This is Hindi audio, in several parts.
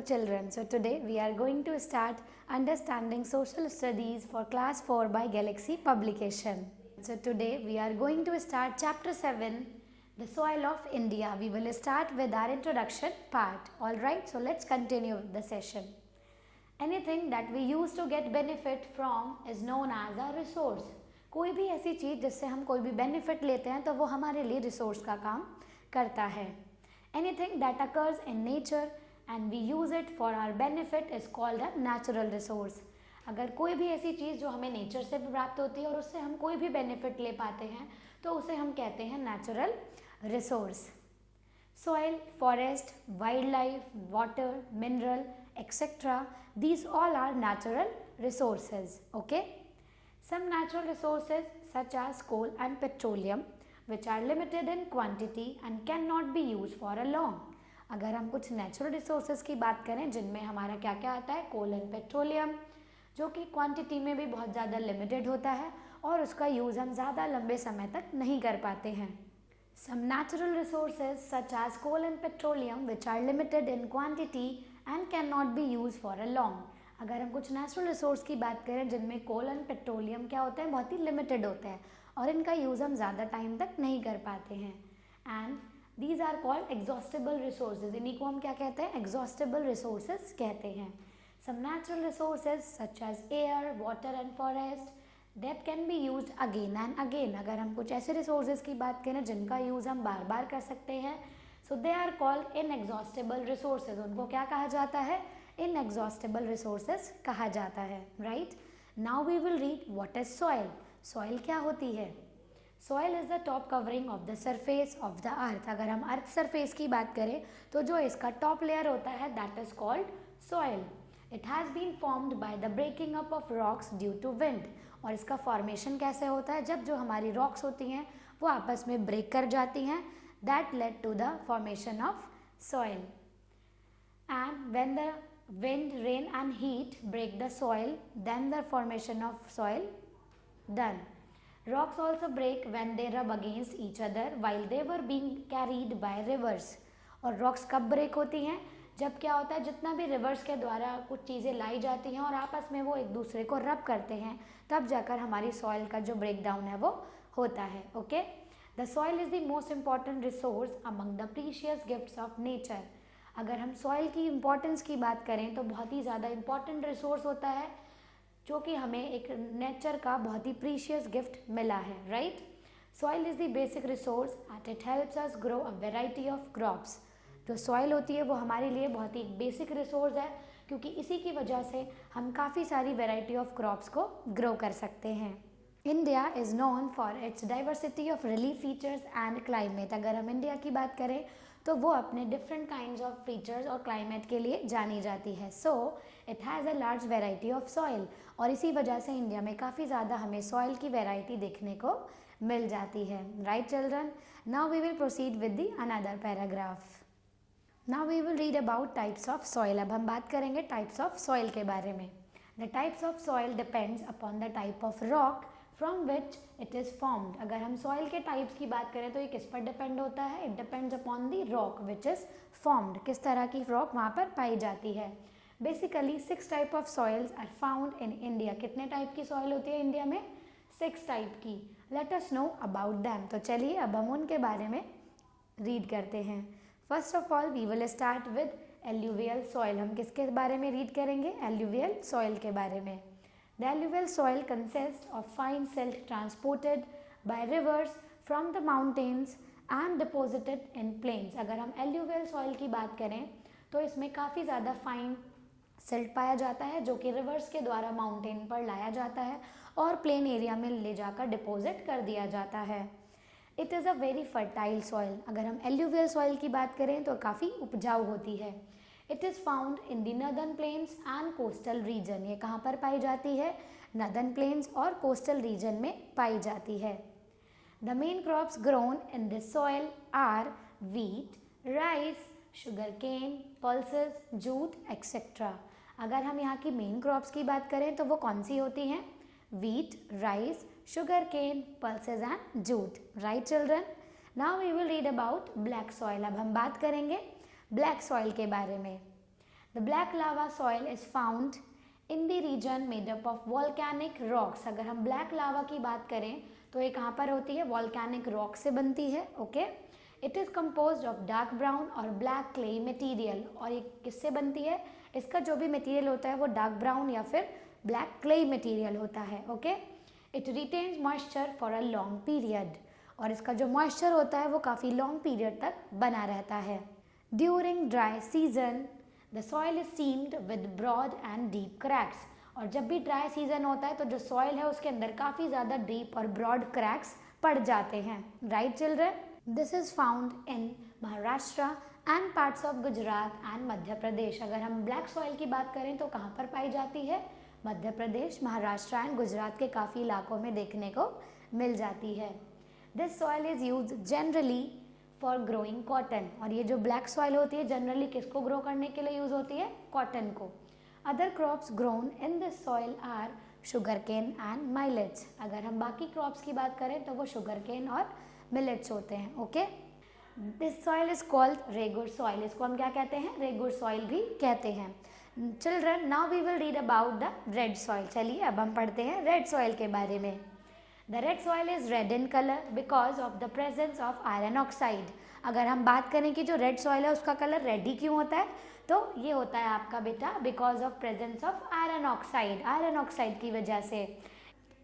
children, so today we are going to start understanding social studies for class 4 by Galaxy publication. So today we are going to start chapter 7, the soil of India. We will start with our introduction part. Alright, so let's continue the session. Anything that we use to get benefit from is known as a resource. कोई भी ऐसी चीज़ जिससे हम कोई भी बेनिफिट लेते हैं तो वो हमारे लिए रिसोर्स का काम करता है. Anything that occurs in nature and we use it for our benefit is called a natural resource. अगर कोई भी ऐसी चीज़ जो हमें नेचर से प्राप्त होती है और उससे हम कोई भी बेनिफिट ले पाते हैं तो उसे हम कहते हैं natural resource. Soil, forest, wildlife, water, mineral, etc. These all are natural resources. Okay. Some natural resources such as coal and petroleum which are limited in quantity and cannot be used for a long. अगर हम कुछ नेचुरल रिसोर्सेज की बात करें जिनमें हमारा क्या क्या आता है, कोल एंड पेट्रोलियम, जो कि क्वांटिटी में भी बहुत ज़्यादा लिमिटेड होता है और उसका यूज़ हम ज़्यादा लंबे समय तक नहीं कर पाते हैं. Some natural resources such as coal and petroleum which are limited in quantity and cannot be used for a long. अगर हम कुछ नेचुरल रिसोर्स की बात करें जिनमें कोल एंड पेट्रोलियम क्या होता है, बहुत ही लिमिटेड होता है और इनका यूज़ हम ज़्यादा टाइम तक नहीं कर पाते हैं. And these are called exhaustible resources. इन्हीं को हम क्या कहते हैं, एग्जॉस्टेबल रिसोर्सेज कहते हैं. Some natural resources such as air, water and forest that can be used again and again. अगर हम कुछ ऐसे रिसोर्सेज की बात करें जिनका यूज़ हम बार बार कर सकते हैं, so they are called inexhaustible resources. उनको क्या कहा जाता है, इनएग्जॉस्टेबल रिसोर्सेज कहा जाता है. Right. Now we will read what is soil. Soil क्या होती है. Soil is the top covering of the surface of the earth. अगर हम अर्थ सरफेस की बात करें तो जो इसका टॉप लेयर होता है that is called soil. It has been formed by the breaking up of rocks due to wind. और इसका फॉर्मेशन कैसे होता है, जब जो हमारी रॉक्स होती हैं वो आपस में ब्रेक कर जाती हैं, that led to the formation of soil. And when the wind, rain and heat break the soil, then the formation of soil done. Rocks also break when they rub against each other while they were being carried by rivers. और rocks कब break होती हैं, जब क्या होता है, जितना भी rivers के द्वारा कुछ चीज़ें लाई जाती हैं और आपस में वो एक दूसरे को रब करते हैं, तब जाकर हमारी soil का जो breakdown है वो होता है. Okay? The soil is the most important resource among the precious gifts of nature. अगर हम सॉइल की इम्पोर्टेंस की बात करें तो बहुत ही ज़्यादा इम्पॉर्टेंट रिसोर्स होता है जो कि हमें एक नेचर का बहुत ही प्रीशियस गिफ्ट मिला है. Right. Soil is the basic resource and it helps us grow a variety of crops. जो सॉइल होती है वो हमारे लिए बहुत ही बेसिक रिसोर्स है क्योंकि इसी की वजह से हम काफ़ी सारी वेराइटी ऑफ क्रॉप्स को ग्रो कर सकते हैं. India is known for its diversity of relief features and climate. अगर हम इंडिया की बात करें तो वो अपने डिफरेंट काइंड्स ऑफ फीचर्स और क्लाइमेट के लिए जानी जाती है. So it has a large variety of soil. और इसी वजह से इंडिया में काफ़ी ज़्यादा हमें सॉइल की वेराइटी देखने को मिल जाती है. Right children. Now we will proceed with the another paragraph. Now we will read about types of soil. अब हम बात करेंगे टाइप्स ऑफ सॉइल के बारे में. The types of soil depends upon the type of rock from which it is formed. अगर हम सॉइल के टाइप्स की बात करें तो ये किस पर डिपेंड होता है, it depends upon the rock which is formed. किस तरह की रॉक वहाँ पर पाई जाती है. Basically 6 type of soils are found in India. कितने टाइप की सॉइल होती है इंडिया में, 6 टाइप की. Let us know about them. तो चलिए अब हम उनके बारे में रीड करते हैं. First of all we will start with alluvial soil. हम किसके बारे में रीड करेंगे, एल्यूवियल सॉइल के बारे में. The alluvial soil consists of fine silt transported by rivers from the mountains and deposited in plains. अगर हम alluvial soil की बात करें तो इसमें काफ़ी ज़्यादा फाइन सिल्ट पाया जाता है जो कि रिवर्स के द्वारा माउंटेन पर लाया जाता है और प्लेन एरिया में ले जाकर डिपॉजिट कर दिया जाता है. It is a very fertile soil. अगर हम एल्यूवियल सॉइल की बात करें तो काफ़ी उपजाऊ होती है. It is found in the northern plains and coastal region. ये कहाँ पर पाई जाती है, नर्दर्न प्लेन्स और कोस्टल रीजन में पाई जाती है. The main crops grown in this soil are wheat, rice, sugarcane, pulses, jute etcetera. अगर हम यहाँ की मेन क्रॉप्स की बात करें तो वो कौन सी होती हैं, wheat, rice, sugarcane, pulses and jute. Right children. Now we will read about black soil. अब हम बात करेंगे ब्लैक सॉइल के बारे में. The black lava soil is found in the region made up of volcanic rocks. अगर हम ब्लैक लावा की बात करें तो ये कहाँ पर होती है, वॉल्केनिक रॉक से बनती है। Okay, it is compose of dark brown और ब्लैक क्ले मटीरियल। और ये किससे बनती है, इसका जो भी मटीरियल होता है वो डार्क ब्राउन या फिर ब्लैक क्ले मटीरियल होता है। Okay, it retains moisture for a long period. और इसका जो मॉइस्चर होता है वो काफ़ी लॉन्ग पीरियड तक बना रहता है। During dry season the soil is seamed with broad and deep cracks. और जब भी ड्राई सीजन होता है तो जो सॉइल है उसके अंदर काफ़ी ज़्यादा डीप और ब्रॉड क्रैक्स पड़ जाते हैं। Right children, this is found in Maharashtra and parts of Gujarat and Madhya Pradesh. अगर हम ब्लैक सॉइल की बात करें तो कहाँ पर पाई जाती है, मध्य प्रदेश, महाराष्ट्र एंड गुजरात के काफ़ी इलाकों में देखने को मिल जाती है। This soil is use generally for growing cotton. और ये जो ब्लैक सॉइल होती है जनरली किसको ग्रो करने के लिए यूज़ होती है, कॉटन को। Other crops grown in this soil are sugarcane and millets. अगर हम बाकी क्रॉप्स की बात करें तो वो शुगर केन और मिलेट्स होते हैं। Okay, this soil is called regur soil. इसको हम क्या कहते हैं, रेगुर सॉइल भी कहते हैं। Children, now we will read about the red soil. चलिए अब हम पढ़ते हैं रेड सॉइल के बारे में। The red soil is red in colour because of the presence of iron oxide. अगर हम बात करें कि जो रेड सॉइल है उसका कलर रेड ही क्यों होता है, तो ये होता है आपका बेटा because of presence of iron oxide, iron oxide की वजह से।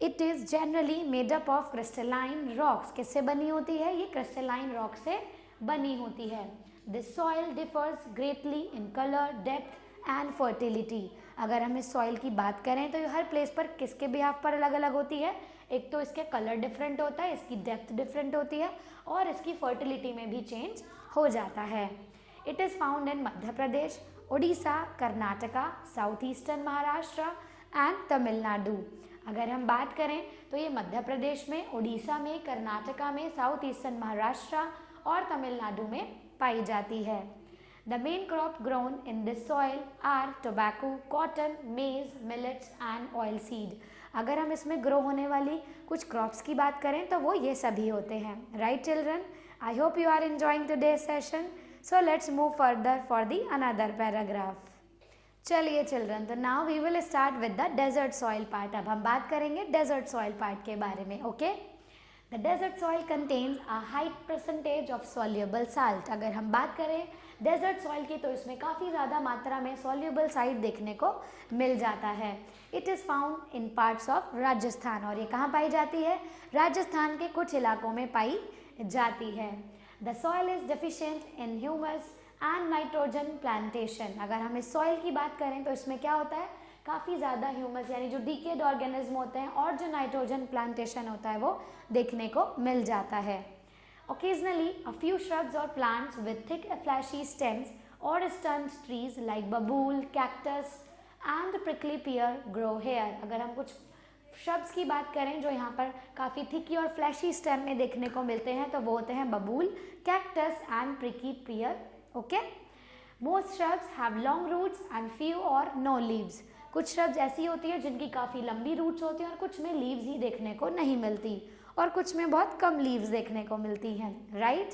It is generally made up of crystalline rocks. किससे बनी होती है, ये क्रिस्टलाइन रॉक से बनी होती है। This soil differs greatly in colour, depth and fertility. अगर हम इस सॉइल की बात करें तो ये हर प्लेस पर किसके बिहाफ पर अलग अलग होती है, एक तो इसके कलर डिफरेंट होता है, इसकी डेप्थ डिफरेंट होती है और इसकी फर्टिलिटी में भी चेंज हो जाता है। It is found in Madhya Pradesh, Orissa, Karnataka, south eastern Maharashtra and Tamil Nadu. अगर हम बात करें तो ये मध्य प्रदेश में, उड़ीसा में, कर्नाटका में, साउथ ईस्टर्न महाराष्ट्र और तमिलनाडु में पाई जाती है। The main crop grown in this soil are tobacco, cotton, maize, millets and oil seed. अगर हम इसमें ग्रो होने वाली कुछ क्रॉप्स की बात करें तो वो ये सभी होते हैं। Right children, I hope you are enjoying today's session. So let's move further for the another paragraph. चलिए चिल्ड्रन, तो now we will start with the desert soil part. अब हम बात करेंगे डेजर्ट सॉइल पार्ट के बारे में। Okay, the desert soil contains a high percentage of soluble salt. अगर हम बात करें डेजर्ट सॉइल की तो इसमें काफ़ी ज़्यादा मात्रा में सॉल्युबल साल्ट देखने को मिल जाता है। It is found in parts of Rajasthan. और ये कहाँ पाई जाती है, राजस्थान के कुछ इलाकों में पाई जाती है। The soil is deficient in humus and nitrogen plantation. अगर हम इस सॉइल की बात करें तो इसमें क्या होता है, काफ़ी ज़्यादा ह्यूमस यानी जो डीकेड ऑर्गेनिज्म होते हैं और जो नाइट्रोजन प्लांटेशन होता है वो देखने को मिल जाता है। Occasionally, a few shrubs or plants with thick fleshy stems or stunted trees like babool, cactus and prickly pear grow here. अगर हम कुछ shrubs की बात करें जो यहाँ पर काफ़ी थिकी और फ्लैशी स्टेम में देखने को मिलते हैं तो वो होते हैं बबूल, cactus and prickly pear. Okay? Most shrubs have long roots and few or no leaves. कुछ shrubs ऐसी होती है जिनकी काफ़ी लंबी रूट्स होती हैं और कुछ में लीव्स ही देखने को नहीं मिलती और कुछ में बहुत कम लीव्स देखने को मिलती हैं। Right,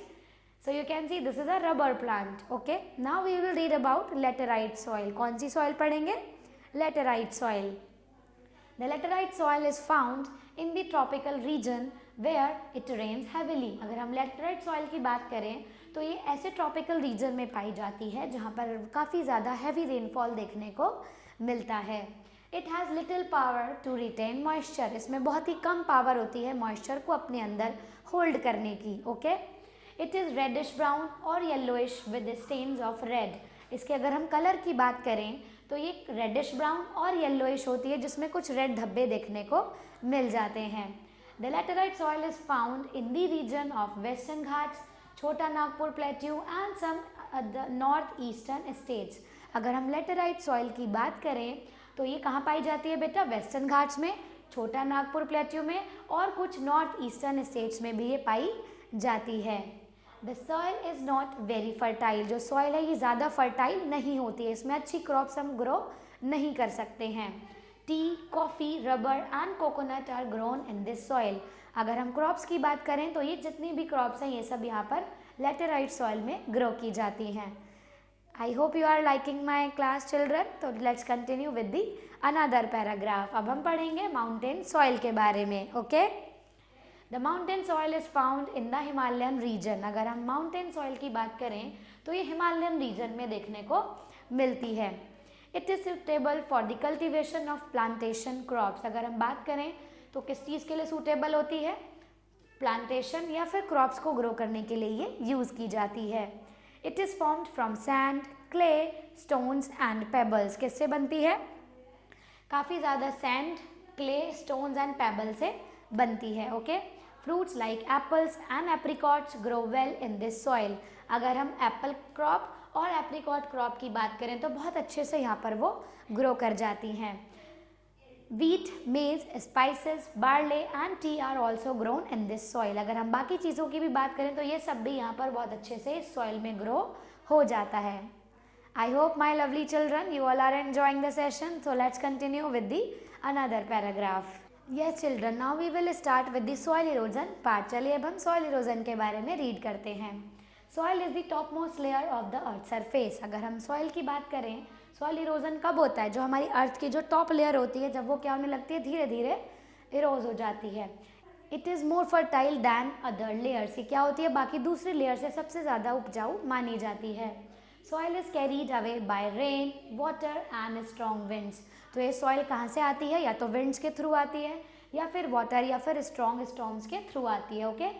so you can see this is a rubber plant. Okay, now we will read about laterite soil. कौन सी सॉइल पढ़ेंगे, laterite soil. The laterite soil is found in the tropical region where it rains heavily. अगर हम लेटेराइट सॉइल की बात करें तो ये ऐसे ट्रॉपिकल रीजन में पाई जाती है जहाँ पर काफ़ी ज़्यादा हैवी रेनफॉल देखने को मिलता है। It has little power to retain moisture. इसमें बहुत ही कम पावर होती है मॉइस्चर को अपने अंदर होल्ड करने की। Okay, it is reddish brown और yellowish with stains of red. इसके अगर हम कलर की बात करें तो ये रेडिश ब्राउन और येलोइश होती है जिसमें कुछ रेड धब्बे देखने को मिल जाते हैं। The laterite soil is found in the region of Western Ghats, Chota Nagpur plateau and some north eastern states. अगर हम लेटेराइट सॉइल की बात करें तो ये कहाँ पाई जाती है बेटा, वेस्टर्न घाट्स में, छोटा नागपुर प्लेट्यू में और कुछ नॉर्थ ईस्टर्न स्टेट्स में भी ये पाई जाती है। The soil is not very fertile. जो सॉइल है ये ज़्यादा फर्टाइल नहीं होती है, इसमें अच्छी क्रॉप्स हम ग्रो नहीं कर सकते हैं। Tea, coffee, rubber and coconut are grown in this soil. अगर हम क्रॉप्स की बात करें तो ये जितनी भी क्रॉप्स हैं ये सब यहाँ पर लेटेराइट सॉइल में ग्रो की जाती हैं। I hope you are liking my class children. तो let's continue with the another paragraph. अब हम पढ़ेंगे mountain soil के बारे में. Okay? The mountain soil is found in the Himalayan region. अगर हम mountain soil की बात करें तो ये Himalayan region में देखने को मिलती है. It is suitable for the cultivation of plantation crops. अगर हम बात करें तो किस चीज़ के लिए suitable होती है? प्लांटेशन या फिर क्रॉप्स को ग्रो करने के लिए ये यूज़ की जाती है. It is formed from sand, clay, stones and pebbles. किससे बनती है? काफ़ी ज़्यादा sand, clay, stones and pebble से बनती है. Okay. Fruits like apples and apricots grow well in this soil. अगर हम एप्पल क्रॉप और एप्रिकॉट क्रॉप की बात करें तो बहुत अच्छे से यहाँ पर वो ग्रो कर जाती हैं. Wheat, maize, spices, barley and tea are also grown in this soil. अगर हम बाकी चीज़ों की भी बात करें तो ये सब भी यहाँ पर बहुत अच्छे से इस सॉइल में ग्रो हो जाता है. I hope my lovely children you all are enjoying the session. So let's continue with the another paragraph. Yes children, now we will start with the soil erosion part. चलिए अब हम soil erosion के बारे में read करते हैं. Soil is the topmost layer of the earth surface. अगर हम soil की बात करें, सॉइल इरोजन कब होता है? जो हमारी अर्थ की जो टॉप लेयर होती है जब वो क्या होने लगती है, धीरे धीरे इरोज हो जाती है. It is more fertile than other layers. ये क्या होती है? बाकी दूसरी लेयर से सबसे ज़्यादा उपजाऊ मानी जाती है. Soil is carried away by rain, water and strong winds. तो ये सॉइल कहाँ से आती है? या तो विंड्स के थ्रू आती है या फिर वाटर या फिर स्ट्रॉन्ग स्टॉर्म्स के थ्रू आती है. Okay.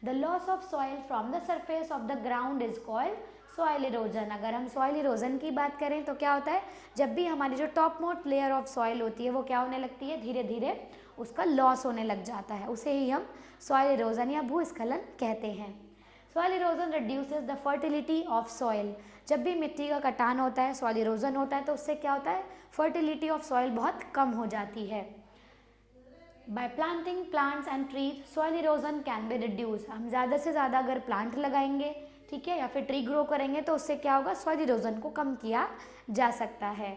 The loss of soil from the surface of the ground is called soil erosion. अगर हम सॉइल इरोजन की बात करें तो क्या होता है? जब भी हमारी जो top most layer of soil होती है वो क्या होने लगती है, धीरे धीरे उसका लॉस होने लग जाता है, उसे ही हम सॉइल इरोजन या भूस्खलन कहते हैं. Soil erosion reduces the fertility of soil. जब भी मिट्टी का कटान होता है, सॉइल इरोजन होता है, तो उससे क्या होता है? फर्टिलिटी ऑफ सॉइल बहुत कम हो जाती है. Bye planting plants and trees soil erosion can be reduce. हम ज़्यादा से ज़्यादा अगर प्लांट लगाएंगे, ठीक है, या फिर ट्री ग्रो करेंगे तो उससे क्या होगा? सॉइल इरोजन को कम किया जा सकता है.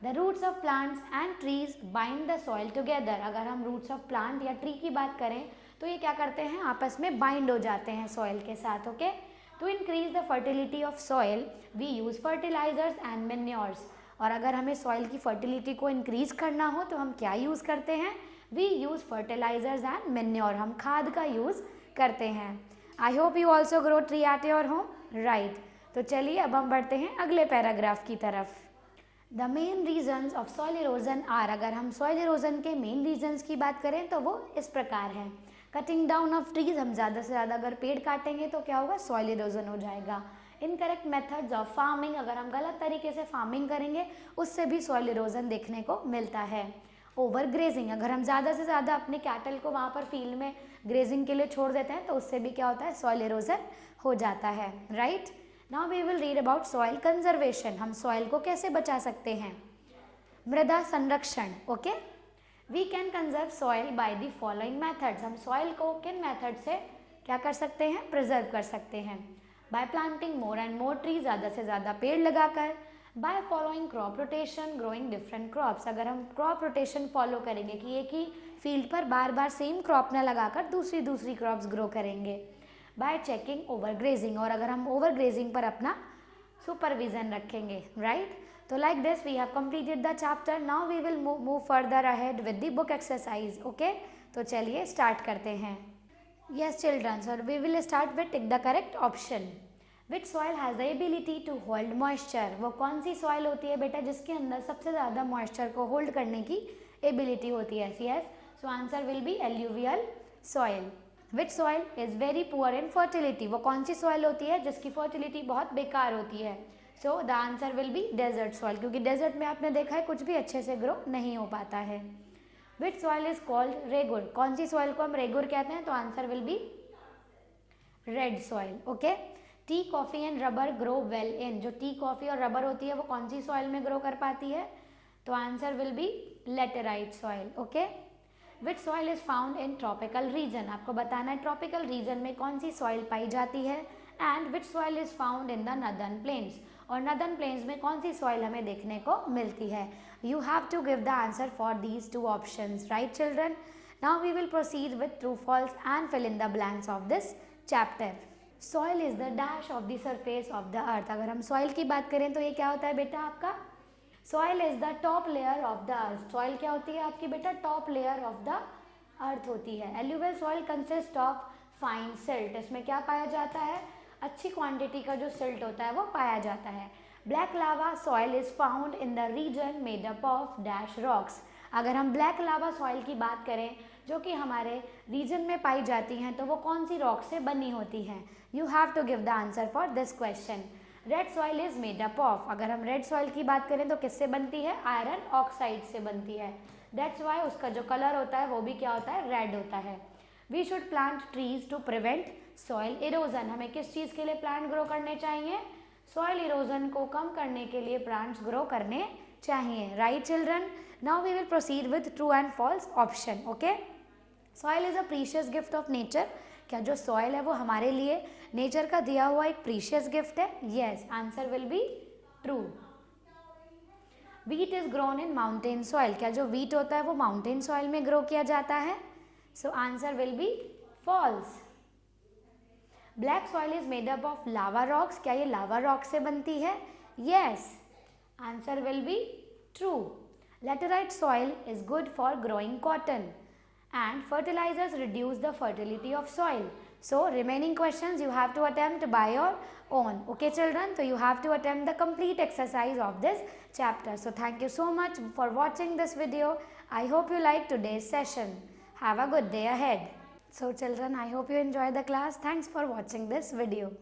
The roots of plants and trees bind the soil together. अगर हम रूट्स ऑफ प्लांट या ट्री की बात करें तो ये क्या करते हैं? आपस में बाइंड हो जाते हैं सॉइल के साथ. Okay. To increase the fertility of soil we use fertilizers and manures. और अगर हमें सॉइल की फर्टिलिटी को इंक्रीज करना हो तो हम क्या यूज़ करते हैं? We use fertilizers and manure. हम खाद का यूज़ करते हैं. I hope you also grow tree at your home. Right. तो चलिए अब हम बढ़ते हैं अगले पैराग्राफ की तरफ. The main reasons of soil erosion are. अगर हम सॉइल इरोजन के मेन रीजन्स की बात करें तो वो इस प्रकार हैं. Cutting down of trees. हम ज़्यादा से ज़्यादा अगर पेड़ काटेंगे तो क्या होगा? सॉइल इरोजन हो जाएगा. Incorrect methods of farming. अगर हम गलत तरीके से फार्मिंग करेंगे उससे भी सॉइल इरोजन देखने को मिलता है. Over grazing. अगर हम ज़्यादा से ज़्यादा अपने कैटल को वहाँ पर फील्ड में ग्रेजिंग के लिए छोड़ देते हैं तो उससे भी क्या होता है? सॉइल इरोजन हो जाता है. Right. Now we will read about soil conservation. हम सॉइल को कैसे बचा सकते हैं? मृदा संरक्षण. Okay. We can conserve soil by the following methods. हम सॉइल को किन मैथड से क्या कर सकते हैं? प्रिजर्व कर सकते हैं. Bye planting more and more tree. ज़्यादा से ज़्यादा पेड़ लगाकर. By following crop rotation growing different crops. अगर हम क्रॉप रोटेशन फॉलो करेंगे कि एक ही फील्ड पर बार बार सेम क्रॉप न लगाकर दूसरी क्रॉप्स ग्रो करेंगे. Bye checking over grazing. और अगर हम ओवर ग्रेजिंग पर अपना सुपरविजन रखेंगे. राइट. तो like this we have completed the chapter. Now we will move further ahead with the book exercise. Okay. तो चलिए स्टार्ट करते हैं. Yes children, sir we will start with tick the correct option. Which soil has the ability to hold moisture. वो कौन सी सॉइल होती है बेटा जिसके अंदर सबसे ज़्यादा मॉइस्चर को होल्ड करने की एबिलिटी होती है? Yes. So answer will B alluvial soil. Which soil is very poor in fertility. वो कौन सी सॉइल होती है जिसकी फर्टिलिटी बहुत बेकार होती है? So the answer will be desert soil. क्योंकि डेजर्ट में आपने देखा है कुछ भी अच्छे से ग्रो नहीं हो पाता है. विच सॉइल इज कॉल्ड रेगुर. कौन सी सॉइल को हम रेगुर कहते हैं? तो answer will B red soil. Okay. T, coffee and rubber grow well इन. जो टी, कॉफ़ी और रबर होती है वो कौन सी सॉइल में ग्रो कर पाती है? तो answer will B laterite soil. Okay. Which soil is found in tropical region. आपको बताना है ट्रॉपिकल रीजन में कौन सी सॉइल पाई जाती है. And which soil is found in the northern plains. और नदर्न प्लेन्स में कौन सी सॉइल हमें देखने को मिलती है? You have to give the answer for these two options. Right children. Now we will proceed with true false and fill in the blanks of this chapter. Soil is the dash of the surface of the earth. अगर हम सॉइल की बात करें तो ये क्या होता है बेटा आपका? Soil is the top layer of the earth. Soil क्या होती है आपकी बेटा? टॉप लेयर ऑफ द अर्थ होती है। Alluvial soil consist of fine silt. इसमें क्या पाया जाता है? अच्छी क्वांटिटी का जो सिल्ट होता है वो पाया जाता है। Black lava soil is found in the region made up of dash rocks. अगर हम ब्लैक लावा सॉइल की बात करें जो कि हमारे रीजन में पाई जाती हैं तो वो कौन सी रॉक से बनी होती हैं? You have to give the answer for this question. Red soil is made up of. अगर हम रेड सॉइल की बात करें तो किससे बनती है? आयरन ऑक्साइड से बनती है। दैट्स वाई उसका जो कलर होता है वो भी क्या होता है? रेड होता है। We should plant trees to prevent soil erosion. हमें किस चीज़ के लिए प्लांट ग्रो करने चाहिए? सॉइल इरोजन को कम करने के लिए प्लांट्स ग्रो करने चाहिए। Right children, now we will proceed with true and false option. Okay, soil is a precious gift of nature. क्या जो सॉइल है वो हमारे लिए नेचर का दिया हुआ एक प्रीशियस गिफ्ट है? Yes, answer will be true. Wheat is grown in mountain soil. क्या जो वीट होता है वो माउंटेन सॉइल में ग्रो किया जाता है? So answer will be false. Black soil is made up of lava rocks. क्या ये लावा रॉक से बनती है? Yes, answer will be true. Laterite soil is good for growing cotton and fertilizers reduce the fertility of soil. So remaining questions you have to attempt by your own. Okay children, so you have to attempt the complete exercise of this chapter. So thank you so much for watching this video. I hope you liked today's session. Have a good day ahead. So children, I hope you enjoy the class. Thanks for watching this video.